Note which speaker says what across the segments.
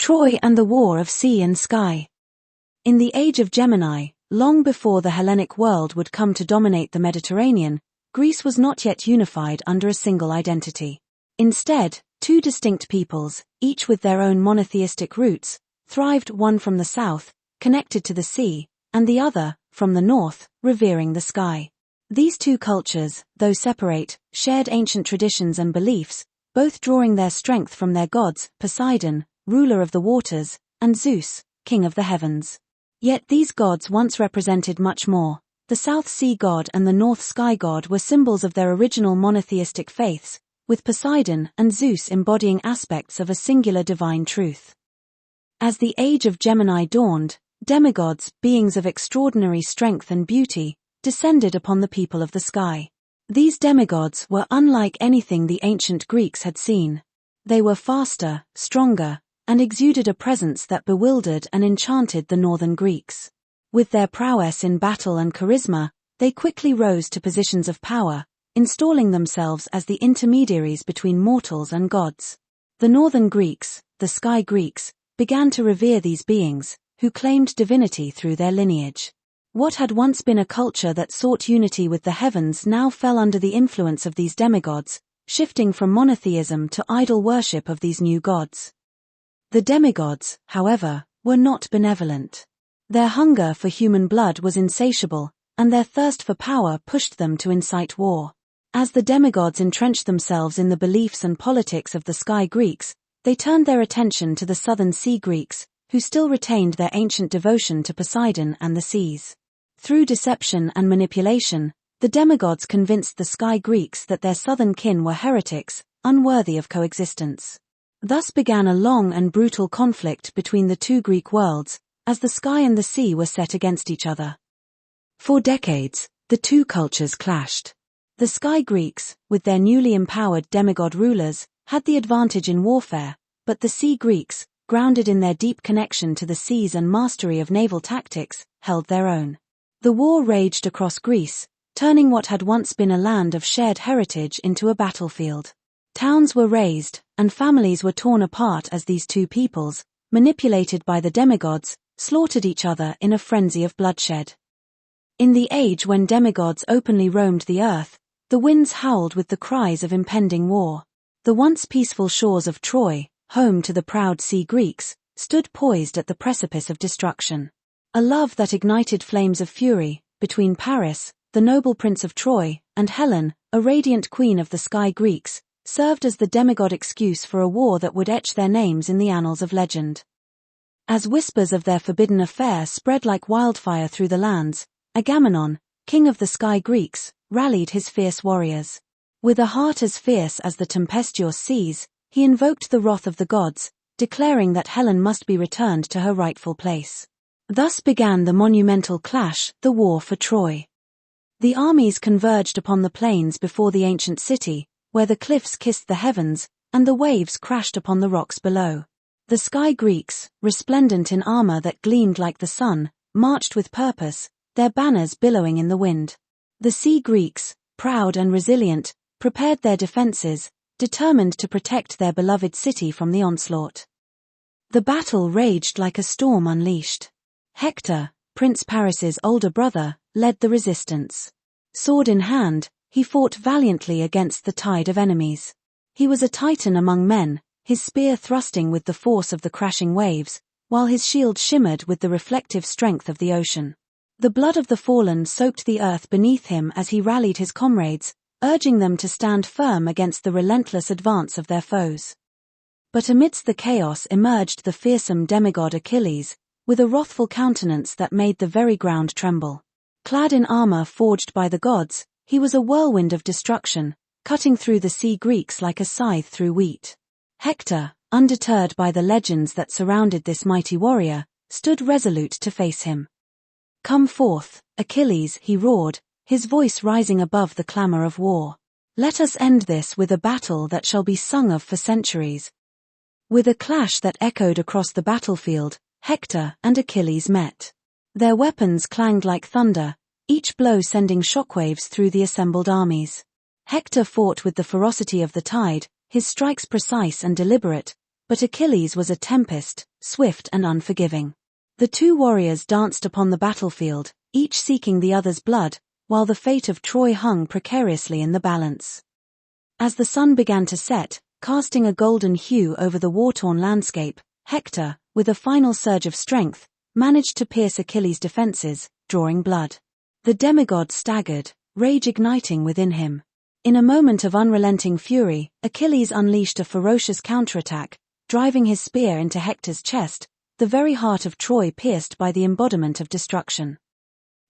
Speaker 1: Troy and the War of Sea and Sky. In the age of Gemini, long before the Hellenic world would come to dominate the Mediterranean, Greece was not yet unified under a single identity. Instead, two distinct peoples, each with their own monotheistic roots, thrived, one from the south, connected to the sea, and the other, from the north, revering the sky. These two cultures, though separate, shared ancient traditions and beliefs, both drawing their strength from their gods, Poseidon, ruler of the waters, and Zeus, king of the heavens. Yet these gods once represented much more. The South Sea god and the North Sky god were symbols of their original monotheistic faiths, with Poseidon and Zeus embodying aspects of a singular divine truth. As the age of Gemini dawned, demigods, beings of extraordinary strength and beauty, descended upon the people of the sky. These demigods were unlike anything the ancient Greeks had seen. They were faster, stronger, and exuded a presence that bewildered and enchanted the northern Greeks. With their prowess in battle and charisma, they quickly rose to positions of power, installing themselves as the intermediaries between mortals and gods. The northern Greeks, the Sky Greeks, began to revere these beings, who claimed divinity through their lineage. What had once been a culture that sought unity with the heavens now fell under the influence of these demigods, shifting from monotheism to idol worship of these new gods. The demigods, however, were not benevolent. Their hunger for human blood was insatiable, and their thirst for power pushed them to incite war. As the demigods entrenched themselves in the beliefs and politics of the Sky Greeks, they turned their attention to the Southern Sea Greeks, who still retained their ancient devotion to Poseidon and the seas. Through deception and manipulation, the demigods convinced the Sky Greeks that their southern kin were heretics, unworthy of coexistence. Thus began a long and brutal conflict between the two Greek worlds, as the sky and the sea were set against each other. For decades, the two cultures clashed. The Sky Greeks, with their newly empowered demigod rulers, had the advantage in warfare, but the Sea Greeks, grounded in their deep connection to the seas and mastery of naval tactics, held their own. The war raged across Greece, turning what had once been a land of shared heritage into a battlefield. Towns were razed, and families were torn apart as these two peoples, manipulated by the demigods, slaughtered each other in a frenzy of bloodshed. In the age when demigods openly roamed the earth, the winds howled with the cries of impending war. The once peaceful shores of Troy, home to the proud Sea Greeks, stood poised at the precipice of destruction. A love that ignited flames of fury, between Paris, the noble prince of Troy, and Helen, a radiant queen of the Sky Greeks, served as the demigod excuse for a war that would etch their names in the annals of legend. As whispers of their forbidden affair spread like wildfire through the lands, Agamemnon, king of the Sky Greeks, rallied his fierce warriors. With a heart as fierce as the tempestuous seas, he invoked the wrath of the gods, declaring that Helen must be returned to her rightful place. Thus began the monumental clash, the war for Troy. The armies converged upon the plains before the ancient city, where the cliffs kissed the heavens, and the waves crashed upon the rocks below. The Sky Greeks, resplendent in armor that gleamed like the sun, marched with purpose, their banners billowing in the wind. The Sea Greeks, proud and resilient, prepared their defenses, determined to protect their beloved city from the onslaught. The battle raged like a storm unleashed. Hector, Prince Paris's older brother, led the resistance. Sword in hand, he fought valiantly against the tide of enemies. He was a titan among men, his spear thrusting with the force of the crashing waves, while his shield shimmered with the reflective strength of the ocean. The blood of the fallen soaked the earth beneath him as he rallied his comrades, urging them to stand firm against the relentless advance of their foes. But amidst the chaos emerged the fearsome demigod Achilles, with a wrathful countenance that made the very ground tremble. Clad in armor forged by the gods, he was a whirlwind of destruction, cutting through the Sea Greeks like a scythe through wheat. Hector, undeterred by the legends that surrounded this mighty warrior, stood resolute to face him. "Come forth, Achilles," he roared, his voice rising above the clamor of war. "Let us end this with a battle that shall be sung of for centuries." With a clash that echoed across the battlefield, Hector and Achilles met. Their weapons clanged like thunder, each blow sending shockwaves through the assembled armies. Hector fought with the ferocity of the tide, his strikes precise and deliberate, But Achilles was a tempest, swift and unforgiving. The two warriors danced upon the battlefield, each seeking the other's blood, while the fate of Troy hung precariously in the balance. As the sun began to set, casting a golden hue over the war-torn landscape, Hector, with a final surge of strength, managed to pierce Achilles' defenses, drawing blood. The demigod staggered, rage igniting within him. In a moment of unrelenting fury, Achilles unleashed a ferocious counterattack, driving his spear into Hector's chest, the very heart of Troy pierced by the embodiment of destruction.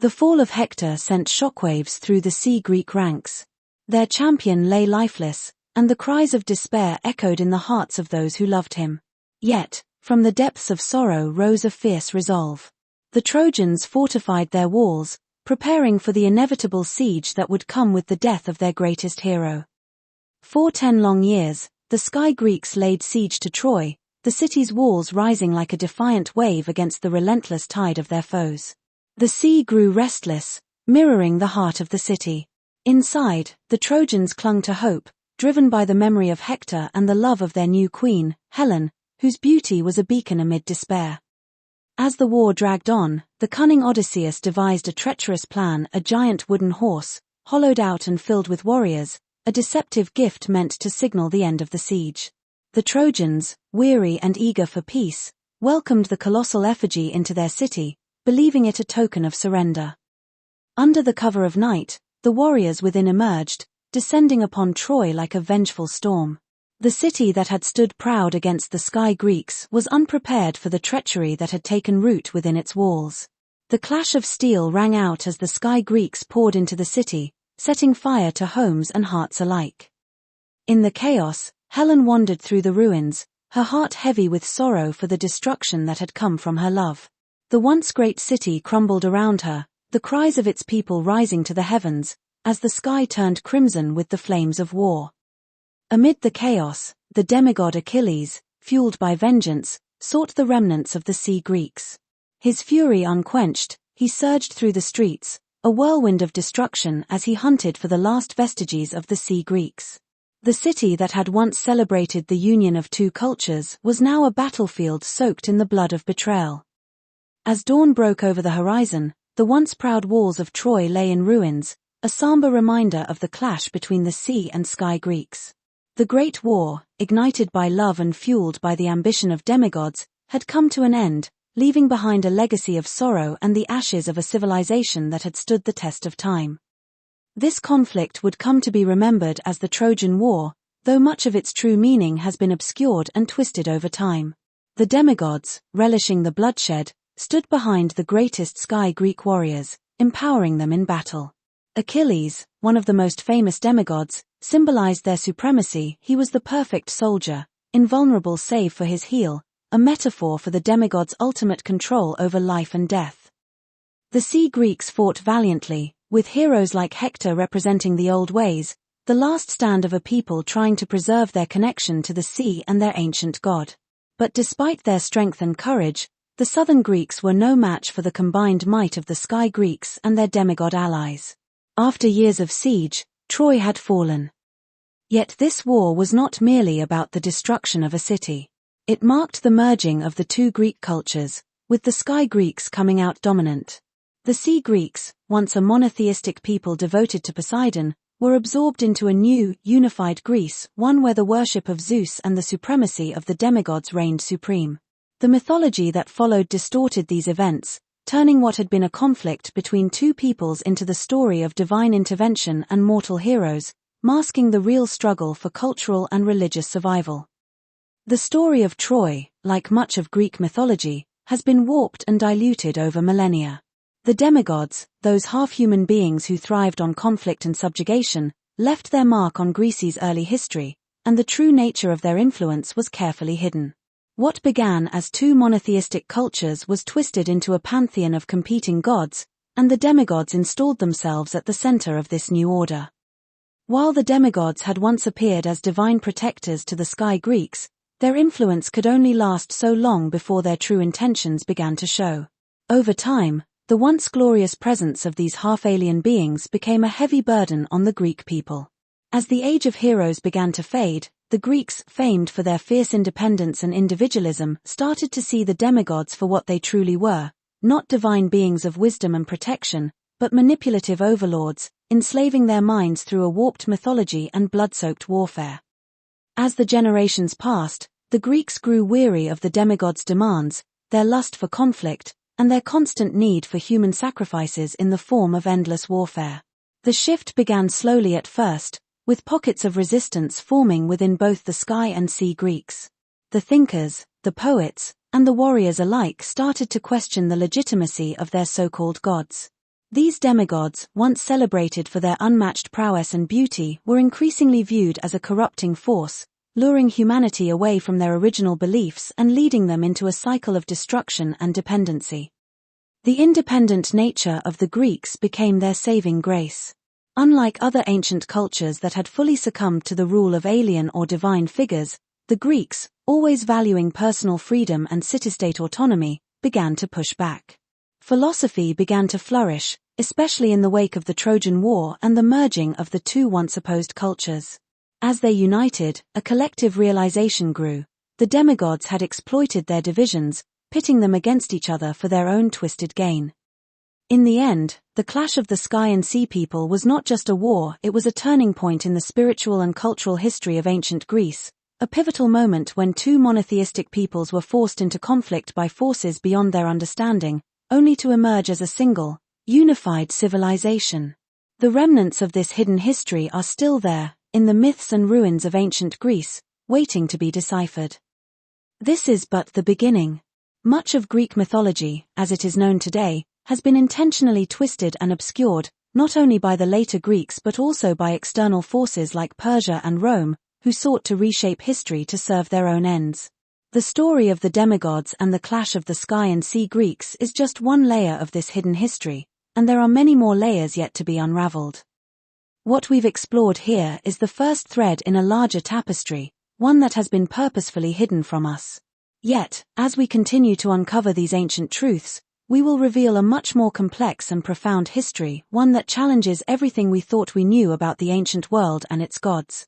Speaker 1: The fall of Hector sent shockwaves through the Sea Greek ranks. Their champion lay lifeless, and the cries of despair echoed in the hearts of those who loved him. Yet, from the depths of sorrow rose a fierce resolve. The Trojans fortified their walls, preparing for the inevitable siege that would come with the death of their greatest hero. For 10 long years, the Sky Greeks laid siege to Troy, the city's walls rising like a defiant wave against the relentless tide of their foes. The sea grew restless, mirroring the heart of the city. Inside, the Trojans clung to hope, driven by the memory of Hector and the love of their new queen, Helen, whose beauty was a beacon amid despair. As the war dragged on, the cunning Odysseus devised a treacherous plan: a giant wooden horse, hollowed out and filled with warriors, a deceptive gift meant to signal the end of the siege. The Trojans, weary and eager for peace, welcomed the colossal effigy into their city, believing it a token of surrender. Under the cover of night, the warriors within emerged, descending upon Troy like a vengeful storm. The city that had stood proud against the Sky Greeks was unprepared for the treachery that had taken root within its walls. The clash of steel rang out as the Sky Greeks poured into the city, setting fire to homes and hearts alike. In the chaos, Helen wandered through the ruins, her heart heavy with sorrow for the destruction that had come from her love. The once great city crumbled around her, the cries of its people rising to the heavens, as the sky turned crimson with the flames of war. Amid the chaos, the demigod Achilles, fueled by vengeance, sought the remnants of the Sea Greeks. His fury unquenched, he surged through the streets, a whirlwind of destruction as he hunted for the last vestiges of the Sea Greeks. The city that had once celebrated the union of two cultures was now a battlefield soaked in the blood of betrayal. As dawn broke over the horizon, the once proud walls of Troy lay in ruins, a somber reminder of the clash between the Sea and Sky Greeks. The Great War, ignited by love and fueled by the ambition of demigods, had come to an end, leaving behind a legacy of sorrow and the ashes of a civilization that had stood the test of time. This conflict would come to be remembered as the Trojan War, though much of its true meaning has been obscured and twisted over time. The demigods, relishing the bloodshed, stood behind the greatest Sky Greek warriors, empowering them in battle. Achilles, one of the most famous demigods, symbolized their supremacy. He was the perfect soldier, invulnerable save for his heel, a metaphor for the demigod's ultimate control over life and death. The Sea Greeks fought valiantly, with heroes like Hector representing the old ways, the last stand of a people trying to preserve their connection to the sea and their ancient god. But despite their strength and courage, the southern Greeks were no match for the combined might of the Sky Greeks and their demigod allies. After years of siege, Troy had fallen. Yet this war was not merely about the destruction of a city. It marked the merging of the two Greek cultures, with the Sky Greeks coming out dominant. The Sea Greeks, once a monotheistic people devoted to Poseidon, were absorbed into a new, unified Greece, one where the worship of Zeus and the supremacy of the demigods reigned supreme. The mythology that followed distorted these events, turning what had been a conflict between two peoples into the story of divine intervention and mortal heroes, masking the real struggle for cultural and religious survival. The story of Troy, like much of Greek mythology, has been warped and diluted over millennia. The demigods, those half-human beings who thrived on conflict and subjugation, left their mark on Greece's early history, and the true nature of their influence was carefully hidden. What began as two monotheistic cultures was twisted into a pantheon of competing gods, and the demigods installed themselves at the center of this new order. While the demigods had once appeared as divine protectors to the Sky Greeks, their influence could only last so long before their true intentions began to show. Over time, the once glorious presence of these half-alien beings became a heavy burden on the Greek people. As the age of heroes began to fade, the Greeks, famed for their fierce independence and individualism, started to see the demigods for what they truly were, not divine beings of wisdom and protection, but manipulative overlords, enslaving their minds through a warped mythology and blood-soaked warfare. As the generations passed, the Greeks grew weary of the demigods' demands, their lust for conflict, and their constant need for human sacrifices in the form of endless warfare. The shift began slowly at first, with pockets of resistance forming within both the sky and sea Greeks. The thinkers, the poets, and the warriors alike started to question the legitimacy of their so-called gods. These demigods, once celebrated for their unmatched prowess and beauty, were increasingly viewed as a corrupting force, luring humanity away from their original beliefs and leading them into a cycle of destruction and dependency. The independent nature of the Greeks became their saving grace. Unlike other ancient cultures that had fully succumbed to the rule of alien or divine figures, the Greeks, always valuing personal freedom and city-state autonomy, began to push back. Philosophy began to flourish, especially in the wake of the Trojan War and the merging of the two once opposed cultures. As they united, a collective realization grew. The demigods had exploited their divisions, pitting them against each other for their own twisted gain. In the end, the clash of the sky and sea people was not just a war, it was a turning point in the spiritual and cultural history of ancient Greece, a pivotal moment when two monotheistic peoples were forced into conflict by forces beyond their understanding, only to emerge as a single, unified civilization. The remnants of this hidden history are still there, in the myths and ruins of ancient Greece, waiting to be deciphered. This is but the beginning. Much of Greek mythology, as it is known today, has been intentionally twisted and obscured, not only by the later Greeks but also by external forces like Persia and Rome, who sought to reshape history to serve their own ends. The story of the demigods and the clash of the sky and sea Greeks is just one layer of this hidden history, and there are many more layers yet to be unraveled. What we've explored here is the first thread in a larger tapestry, one that has been purposefully hidden from us. Yet, as we continue to uncover these ancient truths, we will reveal a much more complex and profound history, one that challenges everything we thought we knew about the ancient world and its gods.